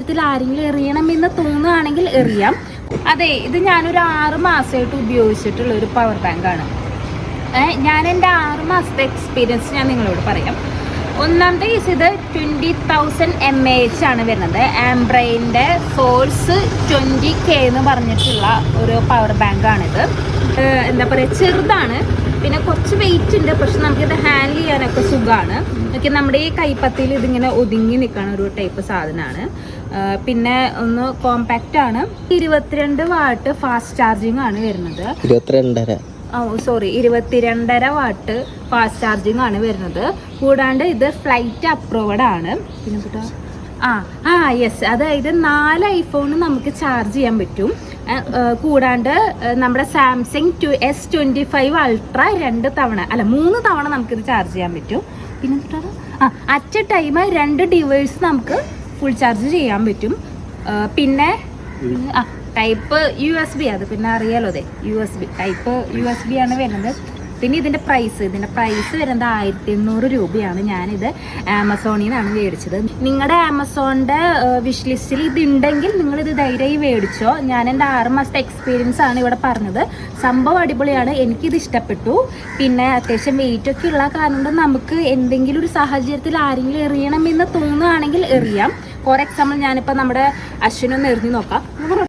ആരെങ്കിലും എറിയണമെന്ന് തോന്നുകയാണെങ്കിൽ എറിയാം. അതെ, ഇത് ഞാനൊരു 6 മാസമായിട്ട് ഉപയോഗിച്ചിട്ടുള്ള ഒരു പവർ ബാങ്കാണ്. ഞാൻ എൻ്റെ 6 മാസത്തെ എക്സ്പീരിയൻസ് ഞാൻ നിങ്ങളോട് പറയാം. ഒന്നാമത്തെ കേസ്, ഇത് 20,000 mAh ആണ് വരുന്നത്. ആംബ്രൈൻ്റെ ഫോഴ്സ് 20K എന്ന് പറഞ്ഞിട്ടുള്ള ഒരു പവർ ബാങ്കാണിത്. എന്താ പറയുക, ചെറുതാണ്, പിന്നെ കുറച്ച് വെയിറ്റ് ഉണ്ട്, പക്ഷെ നമുക്കിത് ഹാൻഡിൽ ചെയ്യാനൊക്കെ സുഖമാണ്. ഓക്കെ, നമ്മുടെ ഈ കൈപ്പത്തിയിൽ ഇതിങ്ങനെ ഒതുങ്ങി നിൽക്കുന്ന ഒരു ടൈപ്പ് സാധനമാണ്. പിന്നെ ഒന്ന് കോമ്പാക്റ്റ് ആണ്. 22 വാട്ട് ഫാസ്റ്റ് ചാർജിങ് ആണ് വരുന്നത്. 22.5 വാട്ട് ഫാസ്റ്റ് ചാർജിങ് ആണ് വരുന്നത്. കൂടാണ്ട് ഇത് ഫ്ലൈറ്റ് അപ്രൂവഡ് ആണ്. പിന്നെ യെസ്, അതായത് 4 ഐഫോൺ നമുക്ക് ചാർജ് ചെയ്യാൻ പറ്റും. കൂടാണ്ട് നമ്മുടെ സാംസങ് S25 അൾട്ര 3 തവണ നമുക്കിത് ചാർജ് ചെയ്യാൻ പറ്റും. പിന്നെ അറ്റ് എ ടൈം 2 ഡിവൈസ് നമുക്ക് ഫുൾ ചാർജ് ചെയ്യാൻ പറ്റും. പിന്നെ ടൈപ്പ് USB, അത് പിന്നെ അറിയാലോ, അതെ ടൈപ്പ് USB ആണ് വരുന്നത്. പിന്നെ ഇതിൻ്റെ പ്രൈസ് വരുന്നത് 1800 രൂപയാണ്. ഞാനിത് ആമസോണിൽ നിന്നാണ് മേടിച്ചത്. നിങ്ങളുടെ ആമസോണിൻ്റെ വിഷ് ലിസ്റ്റിൽ ഇതുണ്ടെങ്കിൽ നിങ്ങളിത് ധൈര്യമായി മേടിച്ചോ. ഞാൻ എൻ്റെ 6 മാസത്തെ എക്സ്പീരിയൻസ് ആണ് ഇവിടെ പറഞ്ഞത്. സംഭവം അടിപൊളിയാണ്, എനിക്കിത് ഇഷ്ടപ്പെട്ടു. പിന്നെ അത്യാവശ്യം വെയിറ്റ് ഒക്കെ ഉള്ള കാരണം കൊണ്ട് നമുക്ക് എന്തെങ്കിലും ഒരു സാഹചര്യത്തിൽ ആരെങ്കിലും എറിയണമെന്ന് തോന്നുകയാണെങ്കിൽ എറിയാം. ഫോർ എക്സാമ്പിൾ ഞാനിപ്പോൾ നമ്മുടെ അശ്വിനൊന്ന് എറിഞ്ഞു നോക്കാം.